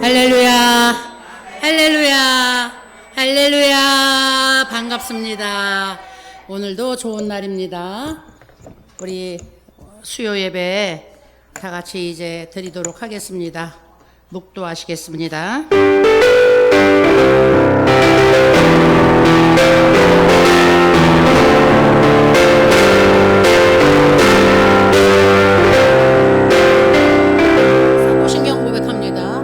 할렐루야, 할렐루야, 할렐루야. 반갑습니다. 오늘도 좋은 날입니다. 우리 수요 예배 다 같이 이제 드리도록 하겠습니다. 묵도하시겠습니다. 사도신경 고백합니다.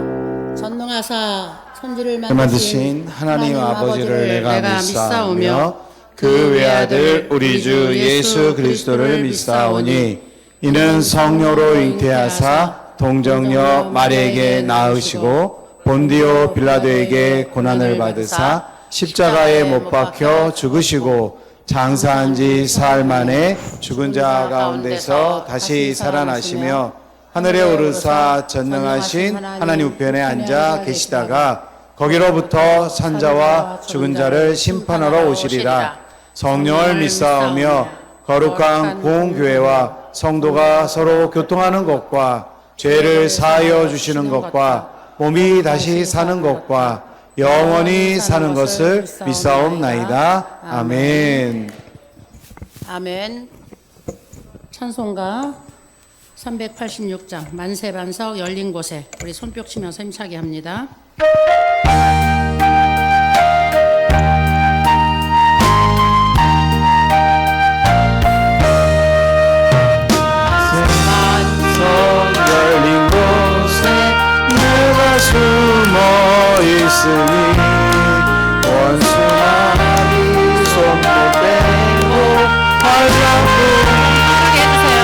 전능하사 천지를 만드신 하나님 아버지를 내가 믿사오며 그 외아들 우리 주 예수 그리스도를 믿사오니 이는 성령으로 잉태하사 동정녀 마리에게 낳으시고 본디오 빌라도에게 고난을 받으사 십자가에 못 박혀 죽으시고 장사한 지 사흘 만에 죽은 자 가운데서 다시 살아나시며 하늘에 오르사 전능하신 하나님 우편에 앉아 계시다가 거기로부터 산자와 죽은 자를 심판하러 오시리라. 성령을 믿사오며 거룩한 공교회와 성도가 서로 교통하는 것과 죄를 사하여 주시는 것과 몸이 다시 사는 것과 영원히 사는 것을 믿사옵나이다. 아멘. 아멘. 찬송가 386장 만세반석 열린 곳에 우리 손뼉 치면서 힘차게 합니다. 열린 곳에 내가 숨어 있으니 원수마리 손못 떼고 활력을 크게 해주세요.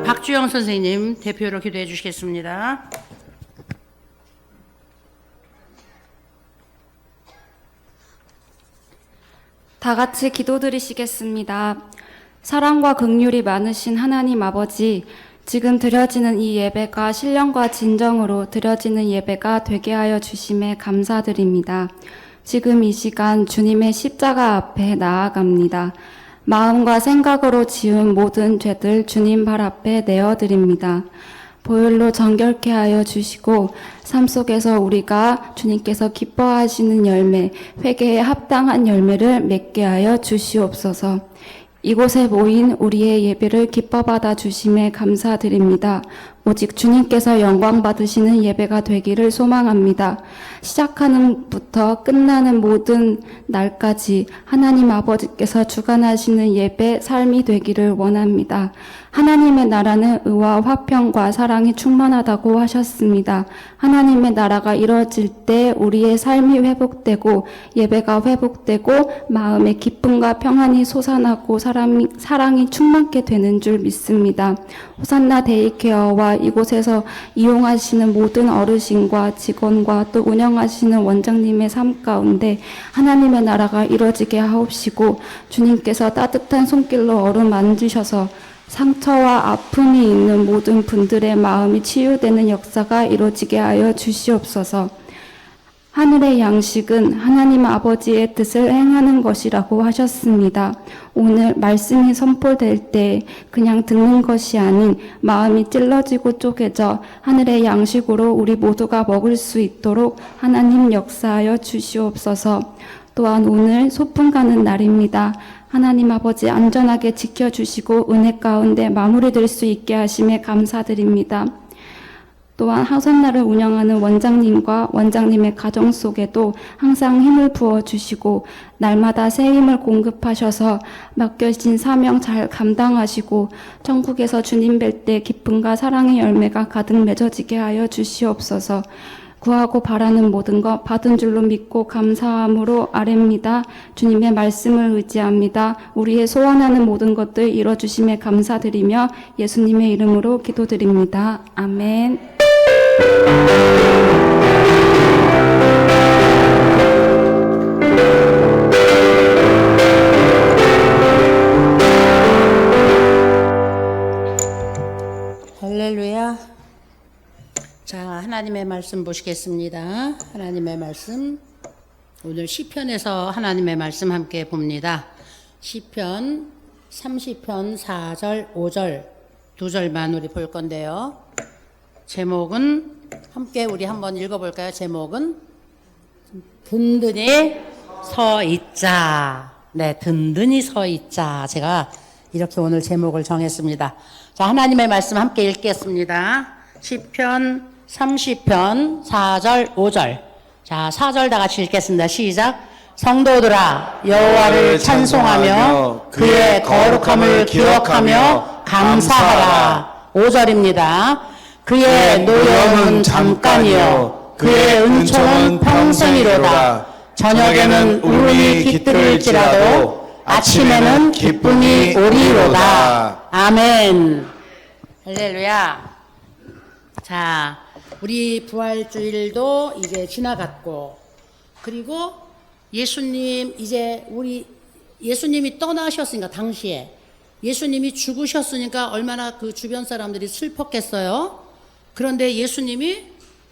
박주영 선생님 대표로 기도해 주시겠습니다. 다 같이 기도드리시겠습니다. 사랑과 긍휼이 많으신 하나님 아버지, 지금 드려지는 이 예배가 신령과 진정으로 드려지는 예배가 되게 하여 주심에 감사드립니다. 지금 이 시간 주님의 십자가 앞에 나아갑니다. 마음과 생각으로 지은 모든 죄들 주님 발 앞에 내어드립니다. 보혈로 정결케 하여 주시고 삶 속에서 우리가 주님께서 기뻐하시는 열매, 회개에 합당한 열매를 맺게 하여 주시옵소서. 이곳에 모인 우리의 예배를 기뻐 받아 주심에 감사드립니다. 오직 주님께서 영광 받으시는 예배가 되기를 소망합니다. 시작하는 부터 끝나는 모든 날까지 하나님 아버지께서 주관하시는 예배 삶이 되기를 원합니다. 하나님의 나라는 의와 화평과 사랑이 충만하다고 하셨습니다. 하나님의 나라가 이루어질 때 우리의 삶이 회복되고 예배가 회복되고 마음에 기쁨과 평안이 솟아나고 사랑이 충만케 되는 줄 믿습니다. 호산나 데이케어와 이곳에서 이용하시는 모든 어르신과 직원과 또 운영하시는 원장님의 삶 가운데 하나님의 나라가 이루어지게 하옵시고 주님께서 따뜻한 손길로 어루만지셔서 상처와 아픔이 있는 모든 분들의 마음이 치유되는 역사가 이루어지게 하여 주시옵소서. 하늘의 양식은 하나님 아버지의 뜻을 행하는 것이라고 하셨습니다. 오늘 말씀이 선포될 때 그냥 듣는 것이 아닌 마음이 찔러지고 쪼개져 하늘의 양식으로 우리 모두가 먹을 수 있도록 하나님 역사하여 주시옵소서. 또한 오늘 소풍 가는 날입니다. 하나님 아버지 안전하게 지켜주시고 은혜 가운데 마무리될 수 있게 하심에 감사드립니다. 또한 하선날을 운영하는 원장님과 원장님의 가정 속에도 항상 힘을 부어주시고 날마다 새 힘을 공급하셔서 맡겨진 사명 잘 감당하시고 천국에서 주님 뵐 때 기쁨과 사랑의 열매가 가득 맺어지게 하여 주시옵소서. 구하고 바라는 모든 것 받은 줄로 믿고 감사함으로 아뢰입니다. 주님의 말씀을 의지합니다. 우리의 소원하는 모든 것들 이뤄주심에 감사드리며 예수님의 이름으로 기도드립니다. 아멘. 할렐루야. 자, 하나님의 말씀 보시겠습니다. 하나님의 말씀. 오늘 시편에서 하나님의 말씀 함께 봅니다. 시편 30편 4절, 5절 두 절만 우리 볼 건데요. 제목은 함께 우리 한번 읽어볼까요? 제목은 든든히 서 있자. 네, 든든히 서 있자. 제가 이렇게 오늘 제목을 정했습니다. 자, 하나님의 말씀 함께 읽겠습니다. 시편 30편 4절 5절. 자, 4절 다 같이 읽겠습니다. 시작. 성도들아 여호와를 찬송하며 그의 거룩함을 기억하며 감사하라. 5절입니다. 그의 노여움은 잠깐이요 그의 은총은 평생이로다. 저녁에는 울음이 깃들을지라도 아침에는 기쁨이 오리로다. 아멘. 할렐루야. 자, 우리 부활주일도 이제 지나갔고, 그리고 예수님 이제 우리 예수님이 떠나셨으니까 당시에 예수님이 죽으셨으니까 얼마나 그 주변 사람들이 슬펐겠어요. 그런데 예수님이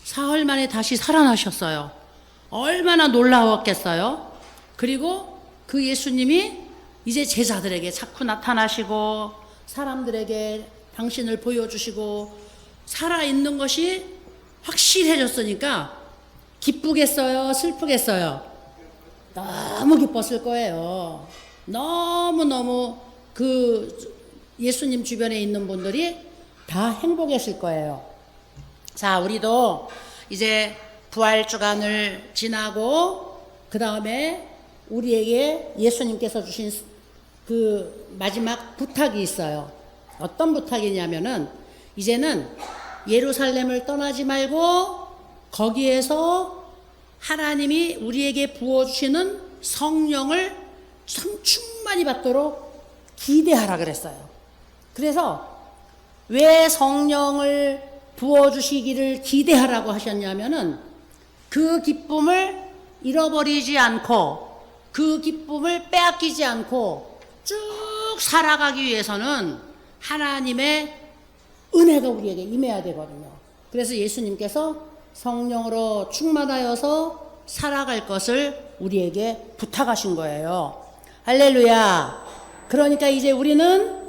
사흘 만에 다시 살아나셨어요. 얼마나 놀라웠겠어요. 그리고 그 예수님이 이제 제자들에게 자꾸 나타나시고 사람들에게 당신을 보여주시고 살아있는 것이 확실해졌으니까 기쁘겠어요? 슬프겠어요? 너무 기뻤을 거예요. 너무너무 그 예수님 주변에 있는 분들이 다 행복했을 거예요. 자, 우리도 이제 부활주간을 지나고 그 다음에 우리에게 예수님께서 주신 그 마지막 부탁이 있어요. 어떤 부탁이냐면은 이제는 예루살렘을 떠나지 말고 거기에서 하나님이 우리에게 부어주시는 성령을 충만히 받도록 기대하라 그랬어요. 그래서 왜 성령을 부어주시기를 기대하라고 하셨냐면은 그 기쁨을 잃어버리지 않고 그 기쁨을 빼앗기지 않고 쭉 살아가기 위해서는 하나님의 은혜가 우리에게 임해야 되거든요. 그래서 예수님께서 성령으로 충만하여서 살아갈 것을 우리에게 부탁하신 거예요. 할렐루야. 그러니까 이제 우리는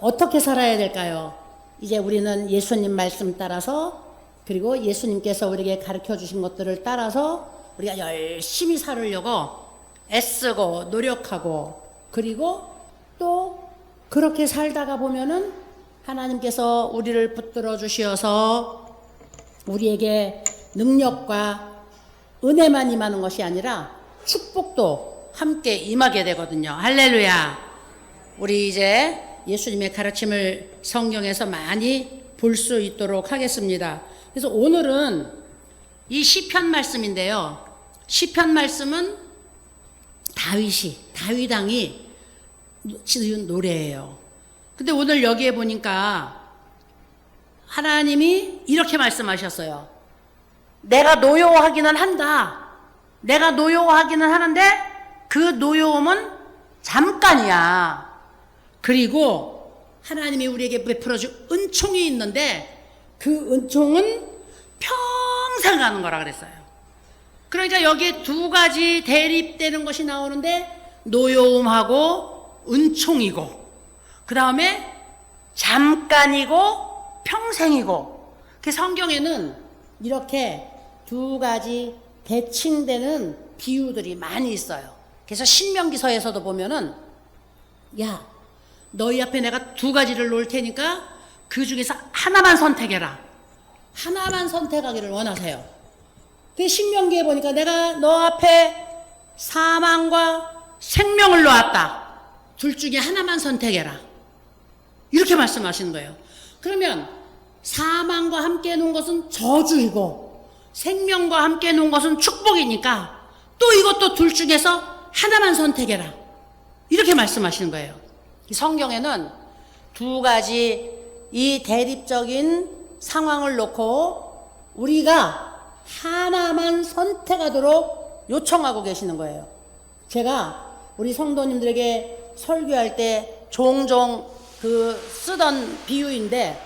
어떻게 살아야 될까요? 이제 우리는 예수님 말씀 따라서 그리고 예수님께서 우리에게 가르쳐 주신 것들을 따라서 우리가 열심히 살으려고 애쓰고 노력하고 그리고 또 그렇게 살다가 보면은 하나님께서 우리를 붙들어 주시어서 우리에게 능력과 은혜만 임하는 것이 아니라 축복도 함께 임하게 되거든요. 할렐루야. 우리 이제 예수님의 가르침을 성경에서 많이 볼 수 있도록 하겠습니다. 그래서 오늘은 이 시편 말씀인데요. 시편 말씀은 다윗 왕이 지은 노래예요. 근데 오늘 여기에 보니까 하나님이 이렇게 말씀하셨어요. 내가 노여워하기는 한다. 내가 노여워하기는 하는데 그 노여움은 잠깐이야. 그리고 하나님이 우리에게 베풀어준 은총이 있는데 그 은총은 평생 가는 거라 그랬어요. 그러니까 여기에 두 가지 대립되는 것이 나오는데 노여움하고 은총이고 그 다음에 잠깐이고 평생이고 그 성경에는 이렇게 두 가지 대칭되는 비유들이 많이 있어요. 그래서 신명기서에서도 보면은 야 너희 앞에 내가 두 가지를 놓을 테니까 그 중에서 하나만 선택해라. 하나만 선택하기를 원하세요. 그 신명기에 보니까 내가 너 앞에 사망과 생명을 놓았다. 둘 중에 하나만 선택해라. 이렇게 말씀하시는 거예요. 그러면 사망과 함께 놓은 것은 저주이고 생명과 함께 놓은 것은 축복이니까 또 이것도 둘 중에서 하나만 선택해라. 이렇게 말씀하시는 거예요. 이 성경에는 두 가지 이 대립적인 상황을 놓고 우리가 하나만 선택하도록 요청하고 계시는 거예요. 제가 우리 성도님들에게 설교할 때 종종 쓰던 비유인데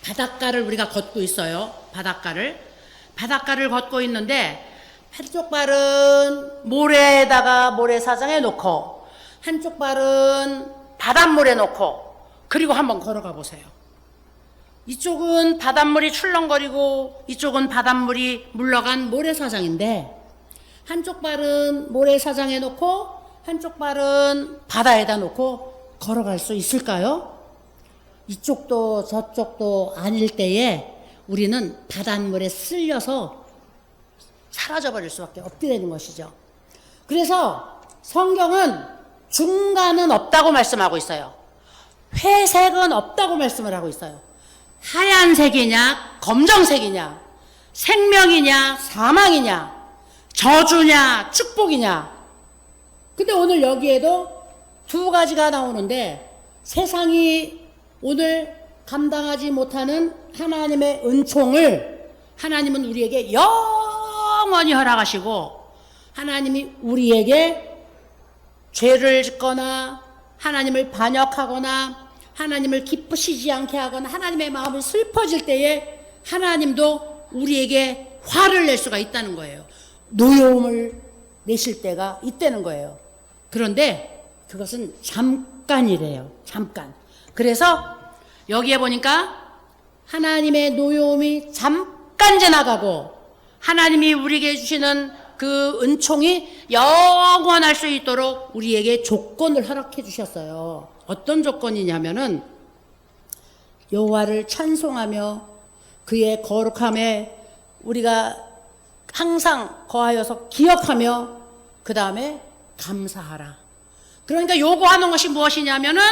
바닷가를 우리가 걷고 있어요. 바닷가를 걷고 있는데 한쪽 발은 모래에다가 모래사장에 놓고 한쪽 발은 바닷물에 놓고 그리고 한번 걸어가 보세요. 이쪽은 바닷물이 출렁거리고 이쪽은 바닷물이 물러간 모래사장인데 한쪽 발은 모래사장에 놓고 한쪽 발은 바다에다 놓고 걸어갈 수 있을까요? 이쪽도 저쪽도 아닐 때에 우리는 바닷물에 쓸려서 사라져버릴 수밖에 없게 되는 것이죠. 그래서 성경은 중간은 없다고 말씀하고 있어요. 회색은 없다고 말씀을 하고 있어요. 하얀색이냐 검정색이냐 생명이냐 사망이냐 저주냐 축복이냐. 근데 오늘 여기에도 두 가지가 나오는데 세상이 오늘 감당하지 못하는 하나님의 은총을 하나님은 우리에게 영원히 허락하시고 하나님이 우리에게 죄를 짓거나 하나님을 반역하거나 하나님을 기쁘시지 않게 하거나 하나님의 마음을 슬퍼질 때에 하나님도 우리에게 화를 낼 수가 있다는 거예요. 노여움을 내실 때가 있다는 거예요. 그런데 그것은 잠깐이래요. 잠깐. 그래서 여기에 보니까 하나님의 노여움이 잠깐 지나가고 하나님이 우리에게 주시는 그 은총이 영원할 수 있도록 우리에게 조건을 허락해 주셨어요. 어떤 조건이냐면은 여호와를 찬송하며 그의 거룩함에 우리가 항상 거하여서 기억하며 그 다음에 감사하라. 그러니까 요구하는 것이 무엇이냐면은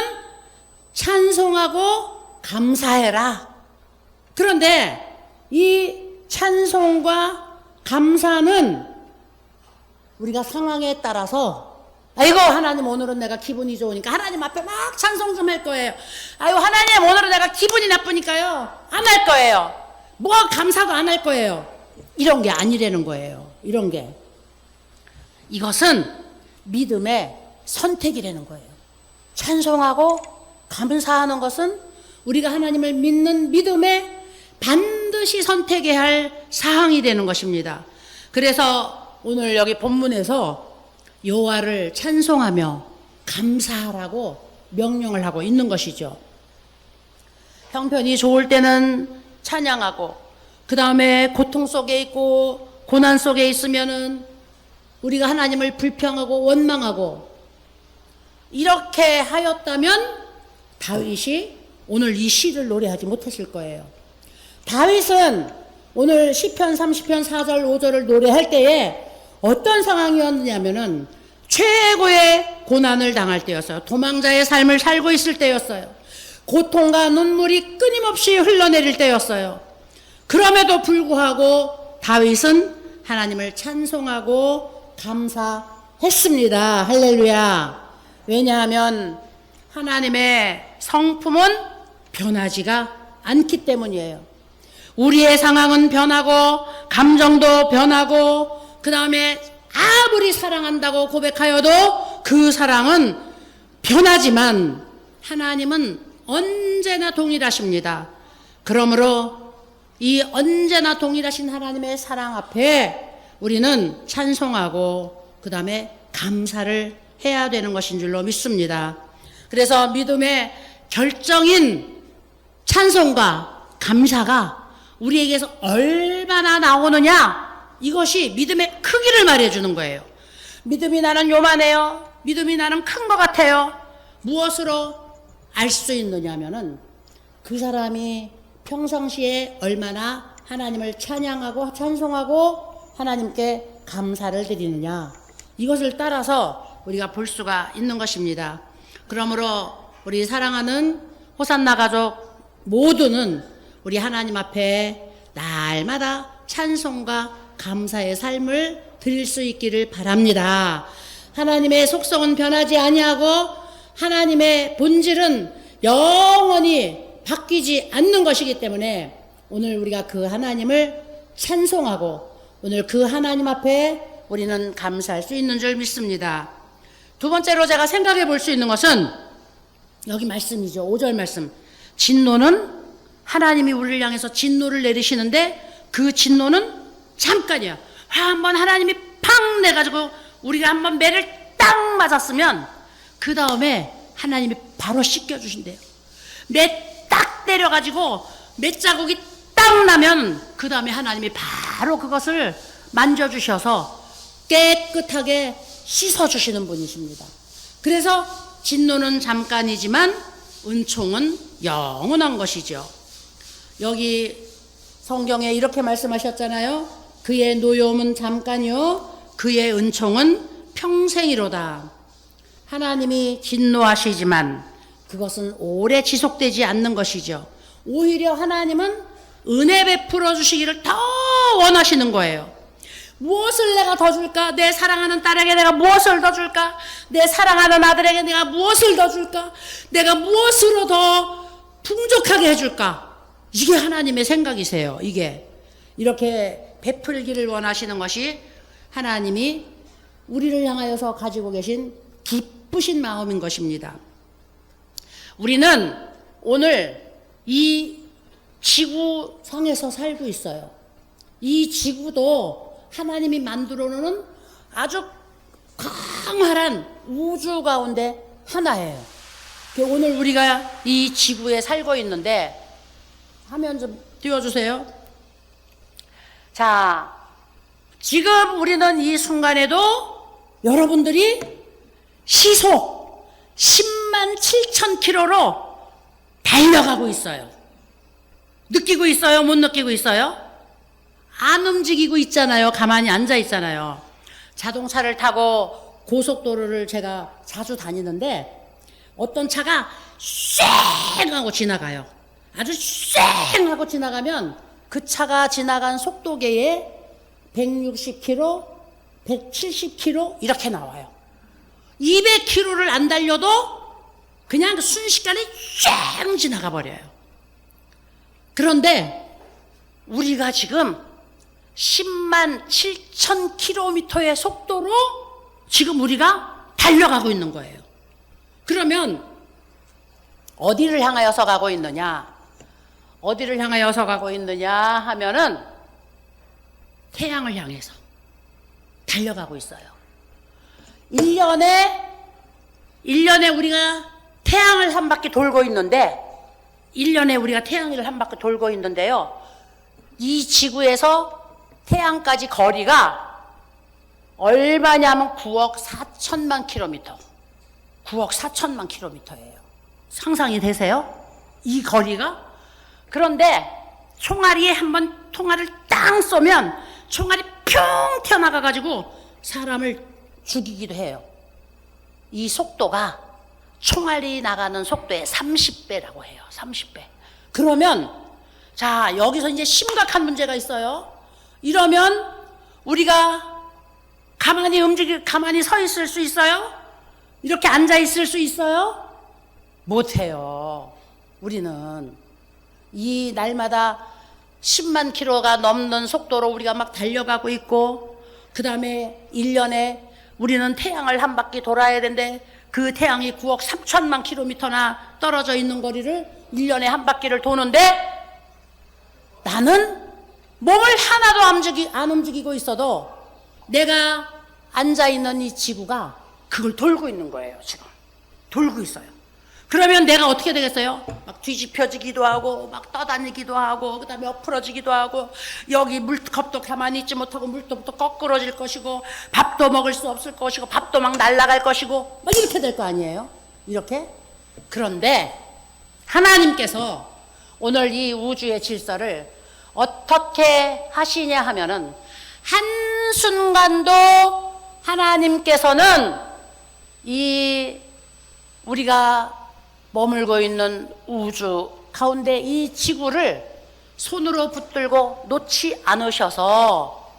찬송하고 감사해라. 그런데 이 찬송과 감사는 우리가 상황에 따라서 아이고 하나님 오늘은 내가 기분이 좋으니까 하나님 앞에 막 찬송 좀 할 거예요. 아이고 하나님 오늘은 내가 기분이 나쁘니까요 안 할 거예요. 뭐 감사도 안 할 거예요. 이런 게 아니라는 거예요. 이런 게 이것은 믿음의 선택이라는 거예요. 찬송하고 감사하는 것은 우리가 하나님을 믿는 믿음에 반드시 선택해야 할 사항이 되는 것입니다. 그래서 오늘 여기 본문에서 여호와를 찬송하며 감사하라고 명령을 하고 있는 것이죠. 형편이 좋을 때는 찬양하고 그 다음에 고통 속에 있고 고난 속에 있으면은 우리가 하나님을 불평하고 원망하고 이렇게 하였다면 다윗이 오늘 이 시를 노래하지 못했을 거예요. 다윗은 오늘 시편 30편 4절 5절을 노래할 때에 어떤 상황이었냐면은 최고의 고난을 당할 때였어요. 도망자의 삶을 살고 있을 때였어요. 고통과 눈물이 끊임없이 흘러내릴 때였어요. 그럼에도 불구하고 다윗은 하나님을 찬송하고 감사했습니다. 할렐루야. 왜냐하면 하나님의 성품은 변하지가 않기 때문이에요. 우리의 상황은 변하고 감정도 변하고 그 다음에 아무리 사랑한다고 고백하여도 그 사랑은 변하지만 하나님은 언제나 동일하십니다. 그러므로 이 언제나 동일하신 하나님의 사랑 앞에 우리는 찬송하고 그 다음에 감사를 해야 되는 것인 줄로 믿습니다. 그래서 믿음의 결정인 찬송과 감사가 우리에게서 얼마나 나오느냐, 이것이 믿음의 크기를 말해주는 거예요. 믿음이 나는 요만해요. 믿음이 나는 큰 것 같아요. 무엇으로 알 수 있느냐 하면은 그 사람이 평상시에 얼마나 하나님을 찬양하고 찬송하고 하나님께 감사를 드리느냐, 이것을 따라서 우리가 볼 수가 있는 것입니다. 그러므로 우리 사랑하는 호산나 가족 모두는 우리 하나님 앞에 날마다 찬송과 감사의 삶을 드릴 수 있기를 바랍니다. 하나님의 속성은 변하지 아니하고 하나님의 본질은 영원히 바뀌지 않는 것이기 때문에 오늘 우리가 그 하나님을 찬송하고 오늘 그 하나님 앞에 우리는 감사할 수 있는 줄 믿습니다. 두 번째로 제가 생각해 볼 수 있는 것은 여기 말씀이죠. 5절 말씀. 진노는 하나님이 우리를 향해서 진노를 내리시는데 그 진노는 잠깐이야. 화 한번 하나님이 팍 내가지고 우리가 한번 매를 딱 맞았으면 그 다음에 하나님이 바로 씻겨주신대요. 매 딱 때려가지고 매 자국이 딱 나면 그 다음에 하나님이 바로 그것을 만져주셔서 깨끗하게 씻어주시는 분이십니다. 그래서 진노는 잠깐이지만 은총은 영원한 것이죠. 여기 성경에 이렇게 말씀하셨잖아요. 그의 노여움은 잠깐이요 그의 은총은 평생이로다. 하나님이 진노하시지만 그것은 오래 지속되지 않는 것이죠. 오히려 하나님은 은혜 베풀어 주시기를 더 원하시는 거예요. 무엇을 내가 더 줄까? 내 사랑하는 딸에게 내가 무엇을 더 줄까? 내 사랑하는 아들에게 내가 무엇을 더 줄까? 내가 무엇으로 더 풍족하게 해줄까? 이게 하나님의 생각이세요. 이게 이렇게 베풀기를 원하시는 것이 하나님이 우리를 향하여서 가지고 계신 기쁘신 마음인 것입니다. 우리는 오늘 이 지구상에서 살고 있어요. 이 지구도 하나님이 만들어 놓은 아주 광활한 우주 가운데 하나예요. 오늘 우리가 이 지구에 살고 있는데 화면 좀 띄워주세요. 자, 지금 우리는 이 순간에도 여러분들이 시속 10만 7천 킬로로 달려가고 있어요. 느끼고 있어요? 못 느끼고 있어요? 안 움직이고 있잖아요. 가만히 앉아 있잖아요. 자동차를 타고 고속도로를 제가 자주 다니는데 어떤 차가 쌩 하고 지나가요. 아주 쌩 하고 지나가면 그 차가 지나간 속도계에 160km, 170km 이렇게 나와요. 200km를 안 달려도 그냥 순식간에 쫙 지나가 버려요. 그런데 우리가 지금 10만 7천 킬로미터의 속도로 지금 우리가 달려가고 있는 거예요. 그러면 어디를 향하여서 가고 있느냐? 어디를 향하여서 가고 있느냐 하면은 태양을 향해서 달려가고 있어요. 1년에 우리가 태양을 한 바퀴 돌고 있는데 1년에 우리가 태양을 한 바퀴 돌고 있는데요. 이 지구에서 태양까지 거리가 얼마냐면 9억 4천만 킬로미터. 9억 4천만 킬로미터예요. 상상이 되세요? 이 거리가? 그런데 총알이 한번 통알을 땅 쏘면 총알이 뿅 튀어나가가지고 사람을 죽이기도 해요. 이 속도가 총알이 나가는 속도의 30배라고 해요. 30배. 그러면 자, 여기서 이제 심각한 문제가 있어요. 이러면 우리가 가만히 서 있을 수 있어요? 이렇게 앉아 있을 수 있어요? 못해요. 우리는 이 날마다 10만 킬로가 넘는 속도로 우리가 막 달려가고 있고, 그 다음에 1년에 우리는 태양을 한 바퀴 돌아야 되는데 그 태양이 9억 3천만 킬로미터나 떨어져 있는 거리를 1년에 한 바퀴를 도는데 나는 몸을 하나도 안 움직이고 있어도 내가 앉아있는 이 지구가 그걸 돌고 있는 거예요. 지금 돌고 있어요. 그러면 내가 어떻게 되겠어요? 막 뒤집혀지기도 하고 막 떠다니기도 하고, 그 다음에 엎으러지기도 하고, 여기 물컵도 가만히 있지 못하고 물컵도 거꾸러질 것이고, 밥도 먹을 수 없을 것이고, 밥도 막 날아갈 것이고, 막 이렇게 될 거 아니에요? 이렇게? 그런데 하나님께서 오늘 이 우주의 질서를 어떻게 하시냐 하면은, 한순간도 하나님께서는 이 우리가 머물고 있는 우주 가운데 이 지구를 손으로 붙들고 놓지 않으셔서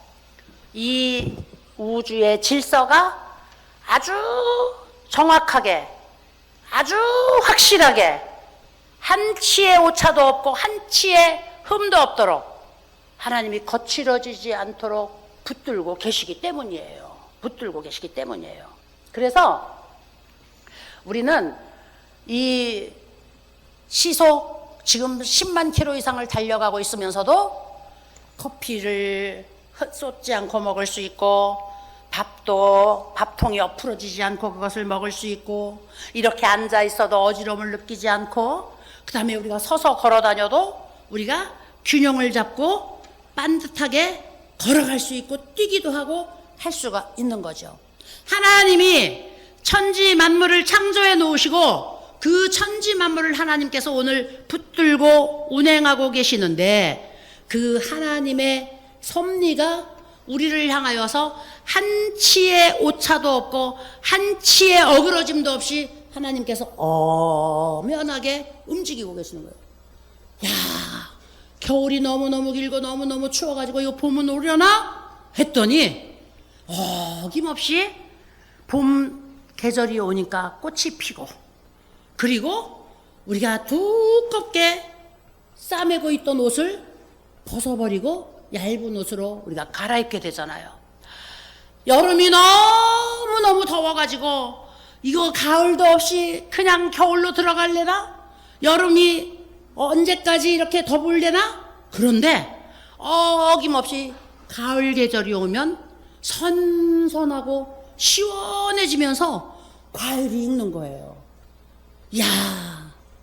이 우주의 질서가 아주 정확하게, 아주 확실하게, 한 치의 오차도 없고 한 치의 흠도 없도록 하나님이 거칠어지지 않도록 붙들고 계시기 때문이에요. 붙들고 계시기 때문이에요. 그래서 우리는 이 시속 지금 10만 킬로 이상을 달려가고 있으면서도 커피를 쏟지 않고 먹을 수 있고, 밥도 밥통이 엎으러지지 않고 그것을 먹을 수 있고, 이렇게 앉아 있어도 어지러움을 느끼지 않고, 그 다음에 우리가 서서 걸어 다녀도 우리가 균형을 잡고 반듯하게 걸어갈 수 있고 뛰기도 하고 할 수가 있는 거죠. 하나님이 천지 만물을 창조해 놓으시고 그 천지 만물을 하나님께서 오늘 붙들고 운행하고 계시는데, 그 하나님의 섭리가 우리를 향하여서 한 치의 오차도 없고 한 치의 어그러짐도 없이 하나님께서 엄연하게 움직이고 계시는 거예요. 야, 겨울이 너무너무 길고 너무너무 추워가지고 이거 봄은 오려나? 했더니 어김없이 봄 계절이 오니까 꽃이 피고, 그리고 우리가 두껍게 싸매고 있던 옷을 벗어버리고 얇은 옷으로 우리가 갈아입게 되잖아요. 여름이 너무너무 더워가지고 이거 가을도 없이 그냥 겨울로 들어갈래나? 여름이 언제까지 이렇게 더울래나? 그런데 어김없이 가을 계절이 오면 선선하고 시원해지면서 과일이 익는 거예요. 야,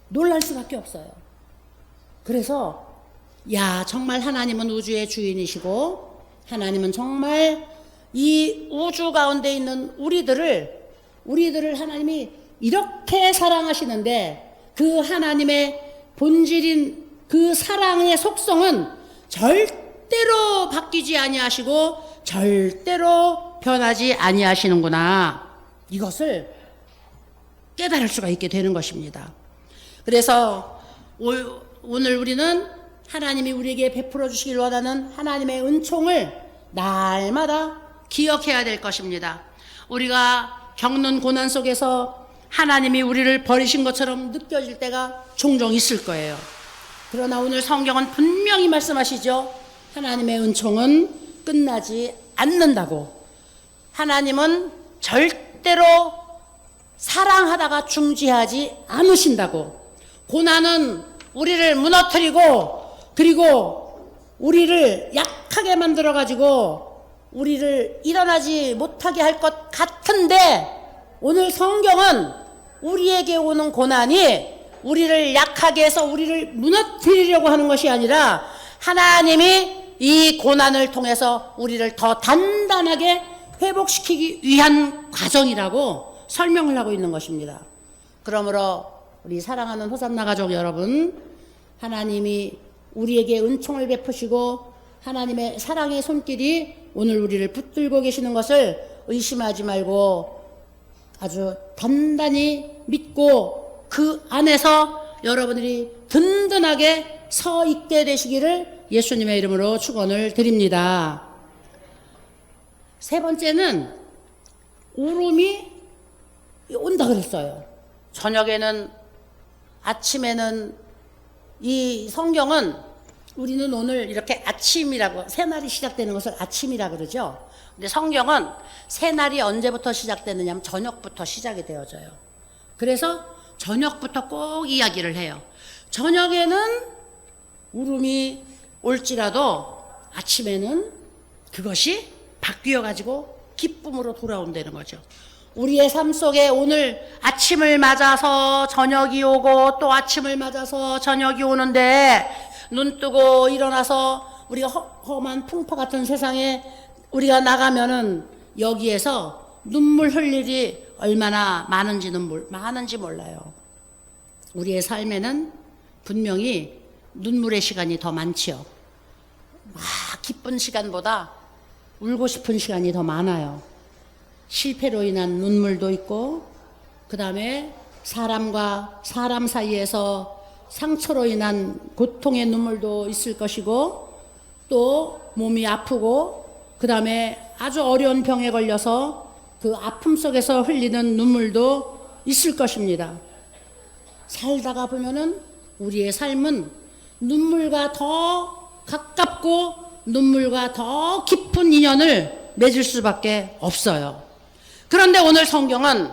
놀랄 수밖에 없어요. 그래서 야, 정말 하나님은 우주의 주인이시고 하나님은 정말 이 우주 가운데 있는 우리들을 하나님이 이렇게 사랑하시는데, 그 하나님의 본질인 그 사랑의 속성은 절대로 바뀌지 아니하시고 절대로 변하지 아니하시는구나, 이것을 깨달을 수가 있게 되는 것입니다. 그래서 오늘 우리는 하나님이 우리에게 베풀어 주시길 원하는 하나님의 은총을 날마다 기억해야 될 것입니다. 우리가 겪는 고난 속에서 하나님이 우리를 버리신 것처럼 느껴질 때가 종종 있을 거예요. 그러나 오늘 성경은 분명히 말씀하시죠. 하나님의 은총은 끝나지 않는다고. 하나님은 절대로 사랑하다가 중지하지 않으신다고. 고난은 우리를 무너뜨리고, 그리고 우리를 약하게 만들어가지고 우리를 일어나지 못하게 할 것 같은데, 오늘 성경은 우리에게 오는 고난이 우리를 약하게 해서 우리를 무너뜨리려고 하는 것이 아니라 하나님이 이 고난을 통해서 우리를 더 단단하게 회복시키기 위한 과정이라고 설명을 하고 있는 것입니다. 그러므로 우리 사랑하는 호산나 가족 여러분, 하나님이 우리에게 은총을 베푸시고 하나님의 사랑의 손길이 오늘 우리를 붙들고 계시는 것을 의심하지 말고 아주 단단히 믿고 그 안에서 여러분들이 든든하게 서 있게 되시기를 예수님의 이름으로 축원을 드립니다. 세 번째는 울음이 온다 그랬어요. 저녁에는, 아침에는. 이 성경은 우리는 오늘 이렇게 아침이라고, 새날이 시작되는 것을 아침이라 그러죠. 근데 성경은 새날이 언제부터 시작되느냐 하면 저녁부터 시작이 되어져요. 그래서 저녁부터 꼭 이야기를 해요. 저녁에는 울음이 올지라도 아침에는 그것이 바뀌어 가지고 기쁨으로 돌아온다는 거죠. 우리의 삶 속에 오늘 아침을 맞아서 저녁이 오고 또 아침을 맞아서 저녁이 오는데 눈 뜨고 일어나서 우리가 험한 풍파 같은 세상에 우리가 나가면은 여기에서 눈물 흘릴 일이 얼마나 많은지 몰라요. 우리의 삶에는 분명히 눈물의 시간이 더 많지요. 기쁜 시간보다 울고 싶은 시간이 더 많아요. 실패로 인한 눈물도 있고, 그 다음에 사람과 사람 사이에서 상처로 인한 고통의 눈물도 있을 것이고, 또 몸이 아프고, 그 다음에 아주 어려운 병에 걸려서 그 아픔 속에서 흘리는 눈물도 있을 것입니다. 살다가 보면은 우리의 삶은 눈물과 더 가깝고 눈물과 더 깊은 인연을 맺을 수밖에 없어요. 그런데 오늘 성경은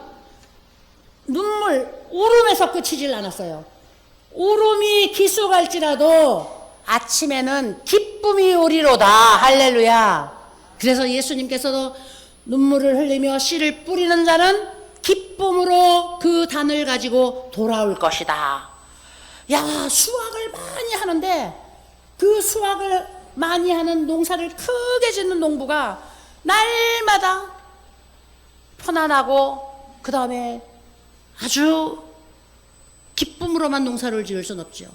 울음에서 그치질 않았어요. 울음이 기수갈지라도 아침에는 기쁨이 오리로다. 할렐루야. 그래서 예수님께서도 눈물을 흘리며 씨를 뿌리는 자는 기쁨으로 그 단을 가지고 돌아올 것이다. 야, 수확을 많이 하는데 그 수확을 많이 하는 농사를 크게 짓는 농부가 날마다 편안하고 그 다음에 아주 기쁨으로만 농사를 지을 수는 없죠.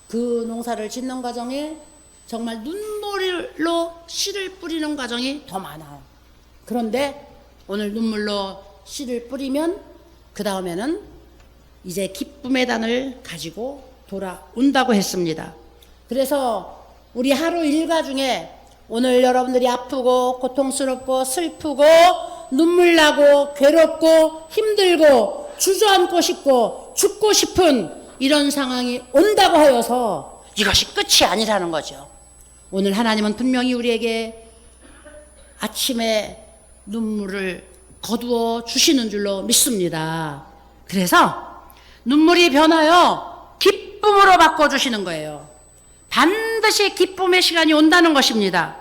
그 농사를 짓는 과정에 정말 눈물로 씨를 뿌리는 과정이 더 많아요. 그런데 오늘 눈물로 씨를 뿌리면 그 다음에는 이제 기쁨의 단을 가지고 돌아온다고 했습니다. 그래서 우리 하루 일과 중에 오늘 여러분들이 아프고 고통스럽고 슬프고 눈물 나고 괴롭고 힘들고 주저앉고 싶고 죽고 싶은 이런 상황이 온다고 하여서 이것이 끝이 아니라는 거죠. 오늘 하나님은 분명히 우리에게 아침에 눈물을 거두어 주시는 줄로 믿습니다. 그래서 눈물이 변하여 기쁨으로 바꿔주시는 거예요. 반드시 기쁨의 시간이 온다는 것입니다.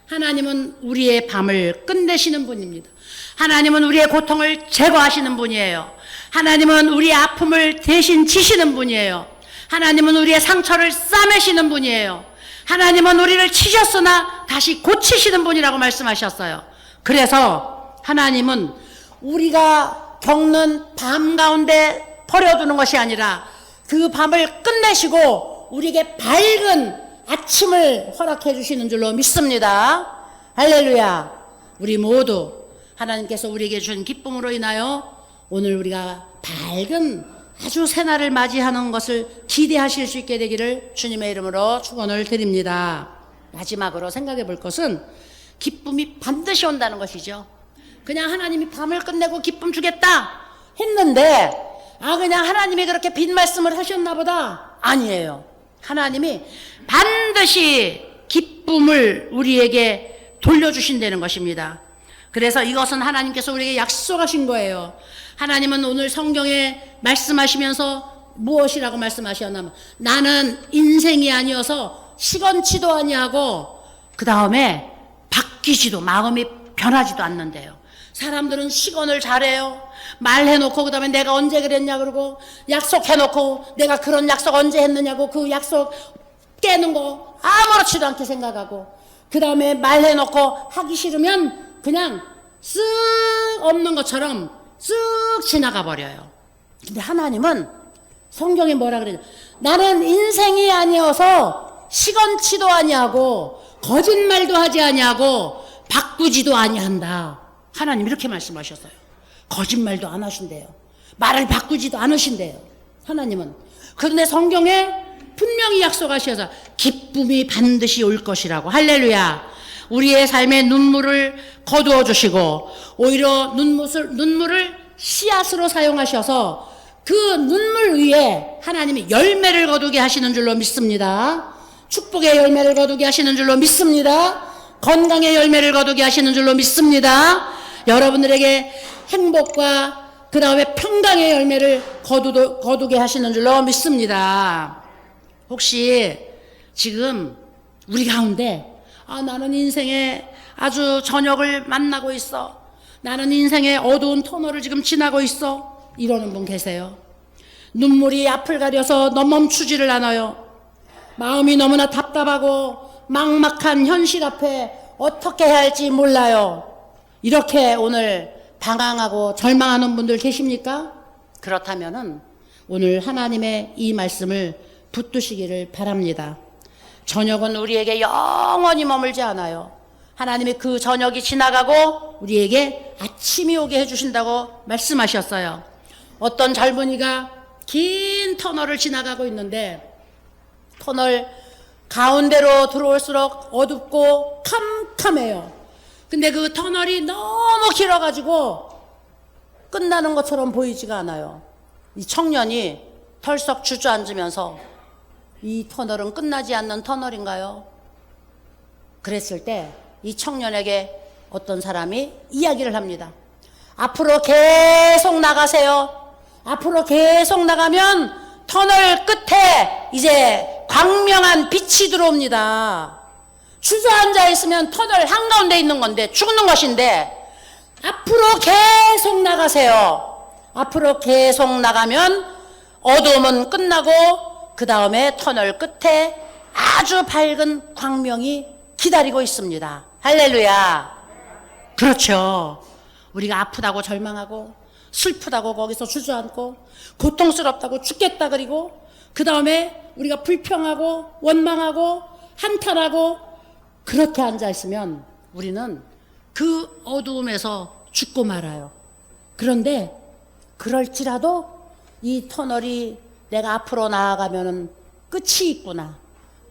하나님은 우리의 밤을 끝내시는 분입니다. 하나님은 우리의 고통을 제거하시는 분이에요. 하나님은 우리의 아픔을 대신 지시는 분이에요. 하나님은 우리의 상처를 싸매시는 분이에요. 하나님은 우리를 치셨으나 다시 고치시는 분이라고 말씀하셨어요. 그래서 하나님은 우리가 겪는 밤 가운데 버려두는 것이 아니라 그 밤을 끝내시고 우리에게 밝은 아침을 허락해 주시는 줄로 믿습니다. 할렐루야. 우리 모두 하나님께서 우리에게 주신 기쁨으로 인하여 오늘 우리가 밝은 아주 새날을 맞이하는 것을 기대하실 수 있게 되기를 주님의 이름으로 축원을 드립니다. 마지막으로 생각해 볼 것은 기쁨이 반드시 온다는 것이죠. 그냥 하나님이 밤을 끝내고 기쁨 주겠다 했는데 그냥 하나님이 그렇게 빈 말씀을 하셨나 보다. 아니에요. 하나님이 반드시 기쁨을 우리에게 돌려주신다는 것입니다. 그래서 이것은 하나님께서 우리에게 약속하신 거예요. 하나님은 오늘 성경에 말씀하시면서 무엇이라고 말씀하셨냐면 나는 인생이 아니어서 시건치도 아니하고 그 다음에 바뀌지도 마음이 변하지도 않는데요. 사람들은 시건을 잘해요. 말해놓고 그 다음에 내가 언제 그랬냐 그러고 약속해놓고 내가 그런 약속 언제 했느냐고 그 약속 깨는 거 아무렇지도 않게 생각하고 그 다음에 말해놓고 하기 싫으면 그냥 쓱 없는 것처럼 쓱 지나가 버려요. 근데 하나님은 성경에 뭐라 그러냐, 나는 인생이 아니어서 시건치도 아니하고 거짓말도 하지 아니하고 바꾸지도 아니한다. 하나님 이렇게 말씀하셨어요. 거짓말도 안 하신대요. 말을 바꾸지도 않으신대요. 하나님은. 그런데 성경에 분명히 약속하셔서 기쁨이 반드시 올 것이라고. 할렐루야. 우리의 삶에 눈물을 거두어 주시고 오히려 눈물을 씨앗으로 사용하셔서 그 눈물 위에 하나님이 열매를 거두게 하시는 줄로 믿습니다. 축복의 열매를 거두게 하시는 줄로 믿습니다. 건강의 열매를 거두게 하시는 줄로 믿습니다. 여러분들에게 행복과 그 다음에 평강의 열매를 거두게 하시는 줄로 믿습니다. 혹시 지금 우리 가운데 나는 인생의 아주 저녁을 만나고 있어. 나는 인생의 어두운 터널을 지금 지나고 있어. 이러는 분 계세요. 눈물이 앞을 가려서 멈추지를 않아요. 마음이 너무나 답답하고 막막한 현실 앞에 어떻게 해야 할지 몰라요. 이렇게 오늘 방황하고 절망하는 분들 계십니까? 그렇다면은 오늘 하나님의 이 말씀을 붙드시기를 바랍니다. 저녁은 우리에게 영원히 머물지 않아요. 하나님이 그 저녁이 지나가고 우리에게 아침이 오게 해주신다고 말씀하셨어요. 어떤 젊은이가 긴 터널을 지나가고 있는데 터널 가운데로 들어올수록 어둡고 캄캄해요. 근데 그 터널이 너무 길어가지고 끝나는 것처럼 보이지가 않아요. 이 청년이 털썩 주저앉으면서 이 터널은 끝나지 않는 터널인가요? 그랬을 때 이 청년에게 어떤 사람이 이야기를 합니다. 앞으로 계속 나가세요. 앞으로 계속 나가면 터널 끝에 이제 광명한 빛이 들어옵니다. 주저앉아 있으면 터널 한가운데 있는 건데 죽는 것인데 앞으로 계속 나가세요. 앞으로 계속 나가면 어두움은 끝나고 그 다음에 터널 끝에 아주 밝은 광명이 기다리고 있습니다. 할렐루야. 그렇죠. 우리가 아프다고 절망하고 슬프다고 거기서 주저앉고 고통스럽다고 죽겠다 그리고 그 다음에 우리가 불평하고 원망하고 한탄하고 그렇게 앉아있으면 우리는 그 어두움에서 죽고 말아요. 그런데 그럴지라도 이 터널이 내가 앞으로 나아가면 끝이 있구나.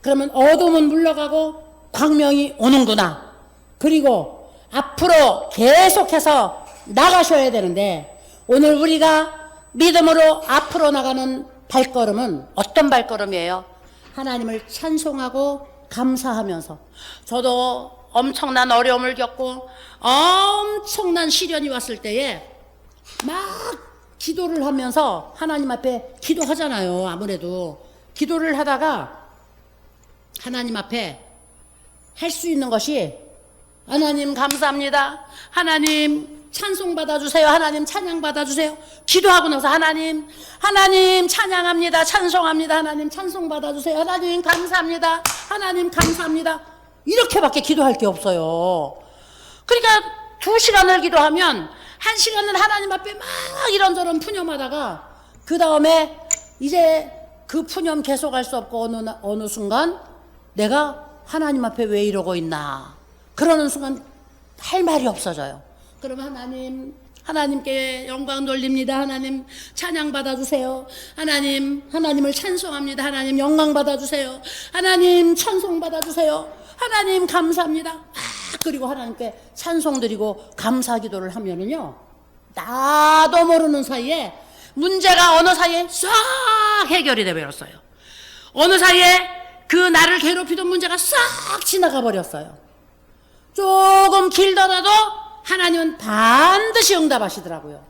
그러면 어둠은 물러가고 광명이 오는구나. 그리고 앞으로 계속해서 나가셔야 되는데 오늘 우리가 믿음으로 앞으로 나가는 발걸음은 어떤 발걸음이에요? 하나님을 찬송하고 감사하면서. 저도 엄청난 어려움을 겪고 엄청난 시련이 왔을 때에 막 기도를 하면서 하나님 앞에 기도하잖아요. 아무래도 기도를 하다가 하나님 앞에 할 수 있는 것이 하나님 감사합니다. 하나님 찬송 받아주세요. 하나님 찬양 받아주세요. 기도하고 나서 하나님 찬양합니다. 찬송합니다. 하나님 찬송 받아주세요. 하나님 감사합니다. 하나님 감사합니다. 이렇게밖에 기도할 게 없어요. 그러니까 2시간을 기도하면 1시간은 하나님 앞에 막 이런저런 푸념하다가 그 다음에 이제 그 푸념 계속할 수 없고 어느 순간 내가 하나님 앞에 왜 이러고 있나 그러는 순간 할 말이 없어져요. 그럼 하나님께 영광 돌립니다. 하나님 찬양 받아주세요. 하나님을 찬송합니다. 하나님 영광 받아주세요. 하나님 찬송 받아주세요. 하나님 감사합니다. 그리고 하나님께 찬송 드리고 감사 기도를 하면은요, 나도 모르는 사이에 문제가 어느 사이에 싹 해결이 돼 버렸어요. 어느 사이에 그 나를 괴롭히던 문제가 싹 지나가 버렸어요. 조금 길더라도 하나님은 반드시 응답하시더라고요.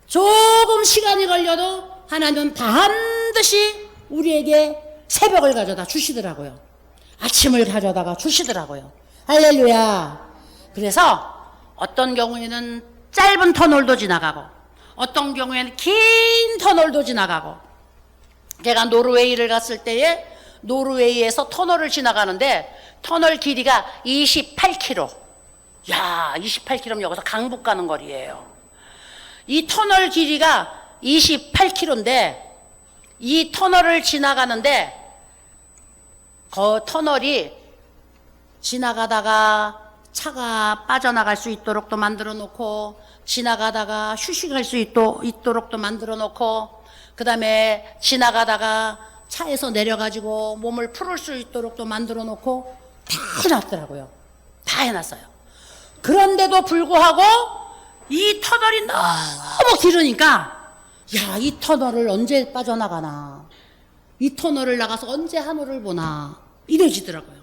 조금 시간이 걸려도 하나님은 반드시 우리에게 새벽을 가져다 주시더라고요. 아침을 가져다가 주시더라고요. 할렐루야. 그래서 어떤 경우에는 짧은 터널도 지나가고 어떤 경우에는 긴 터널도 지나가고, 제가 노르웨이를 갔을 때에 노르웨이에서 터널을 지나가는데 터널 길이가 28km. 야, 28km면 여기서 강북 가는 거리예요. 이 터널 길이가 28km인데 이 터널을 지나가는데 그 터널이 지나가다가 차가 빠져나갈 수 있도록도 만들어 놓고, 지나가다가 휴식할 수 있도록도 만들어 놓고, 그 다음에 지나가다가 차에서 내려가지고 몸을 풀을 수 있도록도 만들어 놓고 다 해놨더라고요. 다 해놨어요. 그런데도 불구하고 이 터널이 너무 길으니까, 야, 이 터널을 언제 빠져나가나, 이 터널을 나가서 언제 하늘을 보나 이래지더라고요.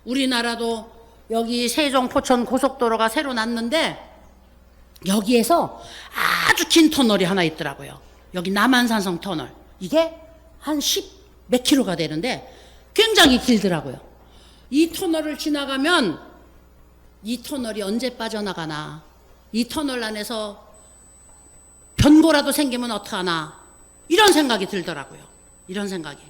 우리나라도 여기 세종 포천 고속도로가 새로 났는데 여기에서 아주 긴 터널이 하나 있더라고요. 여기 남한산성 터널. 이게 한 10 몇 킬로가 되는데 굉장히 길더라고요. 이 터널을 지나가면 이 터널이 언제 빠져나가나, 이 터널 안에서 변고라도 생기면 어떡하나, 이런 생각이 들더라고요. 이런 생각이.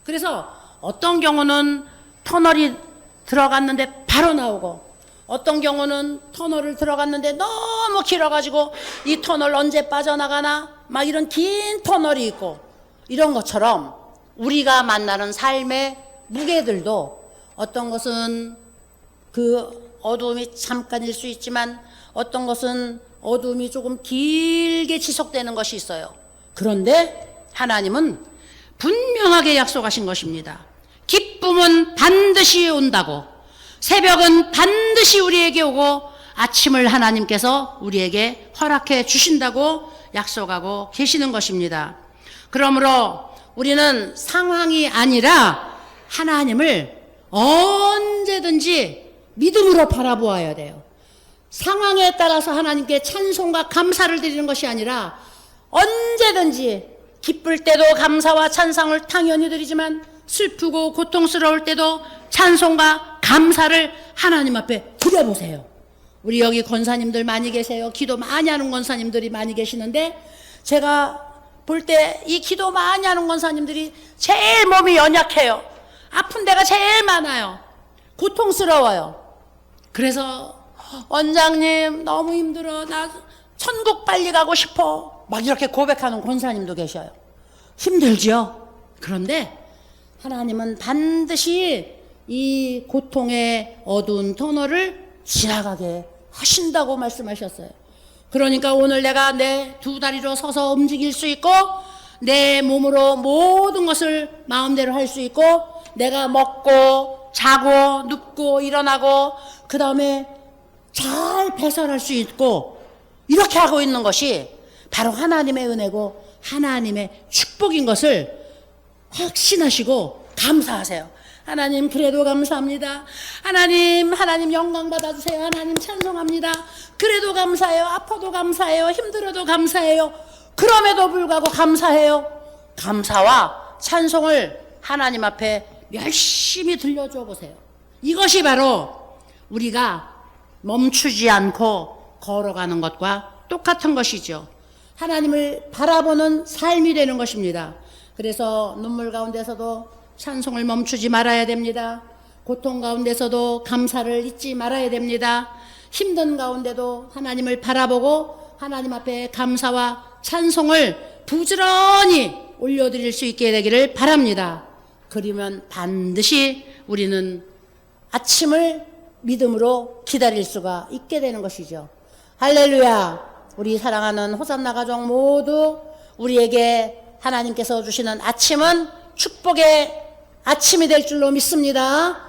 그래서 어떤 경우는 터널이 들어갔는데 바로 나오고, 어떤 경우는 터널을 들어갔는데 너무 길어가지고 이 터널 언제 빠져나가나, 막 이런 긴 터널이 있고, 이런 것처럼 우리가 만나는 삶의 무게들도 어떤 것은 그 어두움이 잠깐일 수 있지만 어떤 것은 어두움이 조금 길게 지속되는 것이 있어요. 그런데 하나님은 분명하게 약속하신 것입니다. 기쁨은 반드시 온다고, 새벽은 반드시 우리에게 오고, 아침을 하나님께서 우리에게 허락해 주신다고 약속하고 계시는 것입니다. 그러므로 우리는 상황이 아니라 하나님을 언제든지 믿음으로 바라보아야 돼요. 상황에 따라서 하나님께 찬송과 감사를 드리는 것이 아니라 언제든지, 기쁠 때도 감사와 찬송을 당연히 드리지만 슬프고 고통스러울 때도 찬송과 감사를 하나님 앞에 드려보세요. 우리 여기 권사님들 많이 계세요. 기도 많이 하는 권사님들이 많이 계시는데, 제가 볼 때 이 기도 많이 하는 권사님들이 제일 몸이 연약해요. 아픈 데가 제일 많아요. 고통스러워요. 그래서 원장님 너무 힘들어, 나 천국 빨리 가고 싶어, 막 이렇게 고백하는 권사님도 계셔요. 힘들죠. 그런데 하나님은 반드시 이 고통의 어두운 터널을 지나가게 하신다고 말씀하셨어요. 그러니까 오늘 내가 내 두 다리로 서서 움직일 수 있고, 내 몸으로 모든 것을 마음대로 할 수 있고, 내가 먹고 자고 눕고 일어나고 그 다음에 잘 배설할 수 있고, 이렇게 하고 있는 것이 바로 하나님의 은혜고 하나님의 축복인 것을 확신하시고 감사하세요. 하나님 그래도 감사합니다. 하나님 영광 받아주세요. 하나님 찬송합니다. 그래도 감사해요. 아파도 감사해요. 힘들어도 감사해요. 그럼에도 불구하고 감사해요. 감사와 찬송을 하나님 앞에 열심히 들려줘 보세요. 이것이 바로 우리가 멈추지 않고 걸어가는 것과 똑같은 것이죠. 하나님을 바라보는 삶이 되는 것입니다. 그래서 눈물 가운데서도 찬송을 멈추지 말아야 됩니다. 고통 가운데서도 감사를 잊지 말아야 됩니다. 힘든 가운데도 하나님을 바라보고 하나님 앞에 감사와 찬송을 부지런히 올려드릴 수 있게 되기를 바랍니다. 그러면 반드시 우리는 아침을 믿음으로 기다릴 수가 있게 되는 것이죠. 할렐루야. 우리 사랑하는 호산나 가족 모두 우리에게 하나님께서 주시는 아침은 축복의 아침이 될 줄로 믿습니다.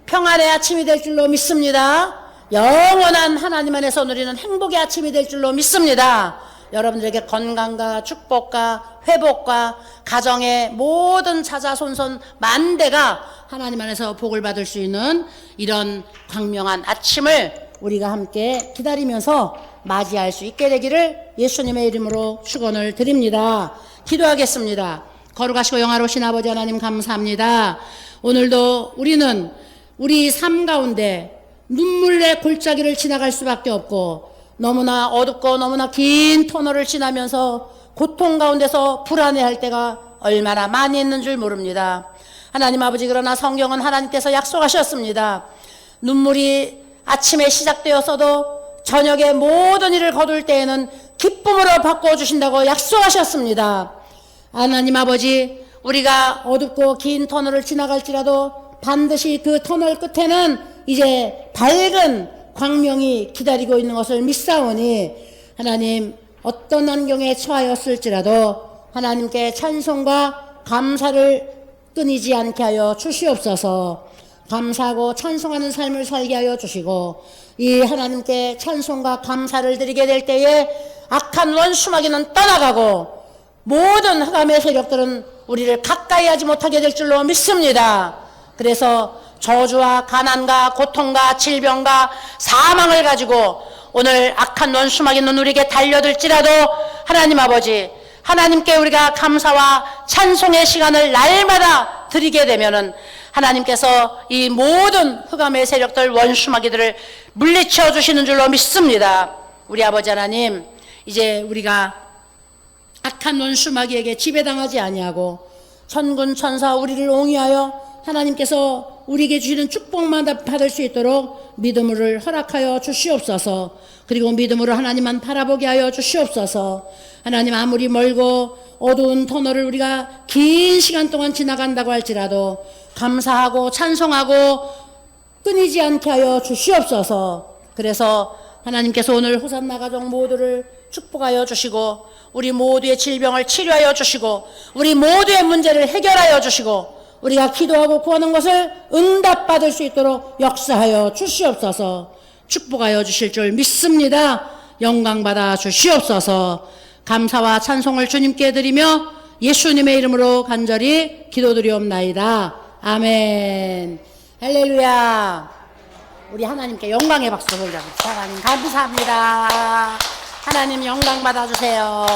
평안의 아침이 될 줄로 믿습니다. 영원한 하나님 안에서 누리는 행복의 아침이 될 줄로 믿습니다. 여러분들에게 건강과 축복과 회복과 가정의 모든 자자손손 만대가 하나님 안에서 복을 받을 수 있는 이런 광명한 아침을 우리가 함께 기다리면서 맞이할 수 있게 되기를 예수님의 이름으로 축원을 드립니다. 기도하겠습니다. 거룩하시고 영화로우신 아버지 하나님 감사합니다. 오늘도 우리는 우리 삶 가운데 눈물의 골짜기를 지나갈 수밖에 없고, 너무나 어둡고 너무나 긴 터널을 지나면서 고통 가운데서 불안해할 때가 얼마나 많이 있는 줄 모릅니다. 하나님 아버지, 그러나 성경은 하나님께서 약속하셨습니다. 눈물이 아침에 시작되었어도 저녁에 모든 일을 거둘 때에는 기쁨으로 바꿔주신다고 약속하셨습니다. 하나님 아버지, 우리가 어둡고 긴 터널을 지나갈지라도 반드시 그 터널 끝에는 이제 밝은 광명이 기다리고 있는 것을 믿사오니 하나님 어떤 환경에 처하였을지라도 하나님께 찬송과 감사를 끊이지 않게 하여 주시옵소서. 감사하고 찬송하는 삶을 살게 하여 주시고 이 하나님께 찬송과 감사를 드리게 될 때에 악한 원수마귀는 떠나가고 모든 흑암의 세력들은 우리를 가까이 하지 못하게 될 줄로 믿습니다. 그래서 저주와 가난과 고통과 질병과 사망을 가지고 오늘 악한 원수마귀는 우리에게 달려들지라도 하나님 아버지, 하나님께 우리가 감사와 찬송의 시간을 날마다 드리게 되면은 하나님께서 이 모든 흑암의 세력들 원수마귀들을 물리쳐 주시는 줄로 믿습니다. 우리 아버지 하나님, 이제 우리가 악한 원수마귀에게 지배당하지 아니하고 천군 천사 우리를 옹이하여 하나님께서 우리에게 주시는 축복만 받을 수 있도록 믿음을 허락하여 주시옵소서. 그리고 믿음으로 하나님만 바라보게 하여 주시옵소서. 하나님, 아무리 멀고 어두운 터널을 우리가 긴 시간 동안 지나간다고 할지라도 감사하고 찬송하고 끊이지 않게 하여 주시옵소서. 그래서 하나님께서 오늘 호산나 가족 모두를 축복하여 주시고 우리 모두의 질병을 치료하여 주시고 우리 모두의 문제를 해결하여 주시고 우리가 기도하고 구하는 것을 응답받을 수 있도록 역사하여 주시옵소서. 축복하여 주실 줄 믿습니다. 영광받아 주시옵소서. 감사와 찬송을 주님께 드리며 예수님의 이름으로 간절히 기도드리옵나이다. 아멘. 할렐루야. 우리 하나님께 영광의 박수 돌려드립니다. 하나님 감사합니다. 하나님 영광 받아주세요.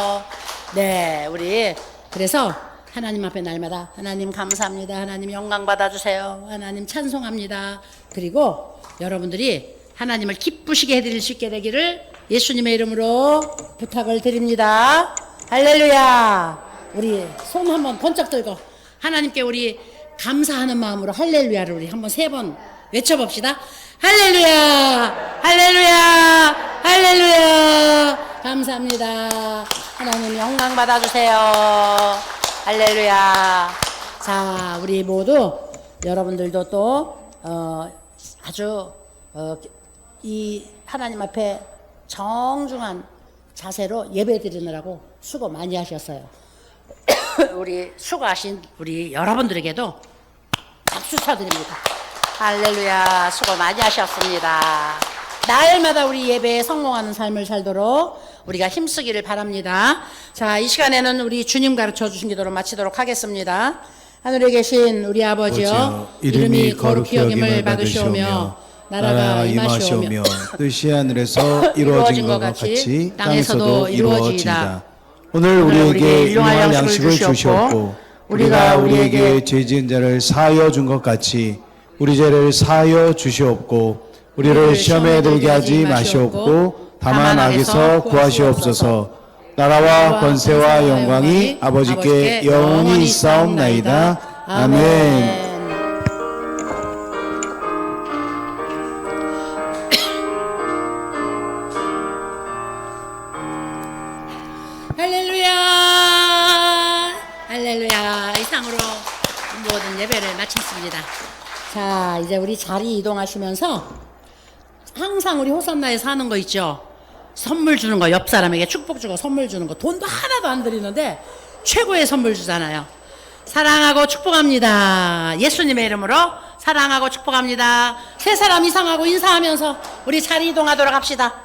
네, 우리 그래서 하나님 앞에 날마다 하나님 감사합니다. 하나님 영광 받아주세요. 하나님 찬송합니다. 그리고 여러분들이 하나님을 기쁘시게 해드릴 수 있게 되기를 예수님의 이름으로 부탁을 드립니다. 할렐루야. 우리 손 한번 번쩍 들고 하나님께 우리 감사하는 마음으로 할렐루야를 우리 한번 3번 외쳐봅시다. 할렐루야, 할렐루야, 할렐루야. 감사합니다. 하나님 영광 받아주세요. 할렐루야. 자, 우리 모두 여러분들도 또 아주 이 하나님 앞에 정중한 자세로 예배 드리느라고 수고 많이 하셨어요. 우리 수고하신 우리 여러분들에게도 박수 쳐드립니다. 할렐루야. 수고 많이 하셨습니다. 날마다 우리 예배에 성공하는 삶을 살도록 우리가 힘쓰기를 바랍니다. 자, 이 시간에는 우리 주님 가르쳐 주신 기도로 마치도록 하겠습니다. 하늘에 계신 우리 아버지여, 이름이 거룩히 여김을 받으시오며 나라가 임하시오며 뜻이 하늘에서 이루어진 것 같이 땅에서도 이루어지이다. 오늘 우리에게 일용할 양식을 주시옵고 우리가 우리에게 죄 지은 자를 사하여 준 것 같이 우리 죄를 사하여 주시옵고 우리를 시험에 들게 하지 마시옵고 다만 악에서 구하시옵소서. 나라와 권세와 영광이 아버지께 영원히 있사옵나이다. 아멘. 할렐루야. 할렐루야. 이상으로 모든 예배를 마쳤습니다. 자, 이제 우리 자리 이동하시면서 항상 우리 호산나에서 하는 거 있죠. 선물 주는 거, 옆 사람에게 축복 주고 선물 주는 거. 돈도 하나도 안 드리는데 최고의 선물 주잖아요. 사랑하고 축복합니다. 예수님의 이름으로 사랑하고 축복합니다. 세 사람 이상하고 인사하면서 우리 자리 이동하도록 합시다.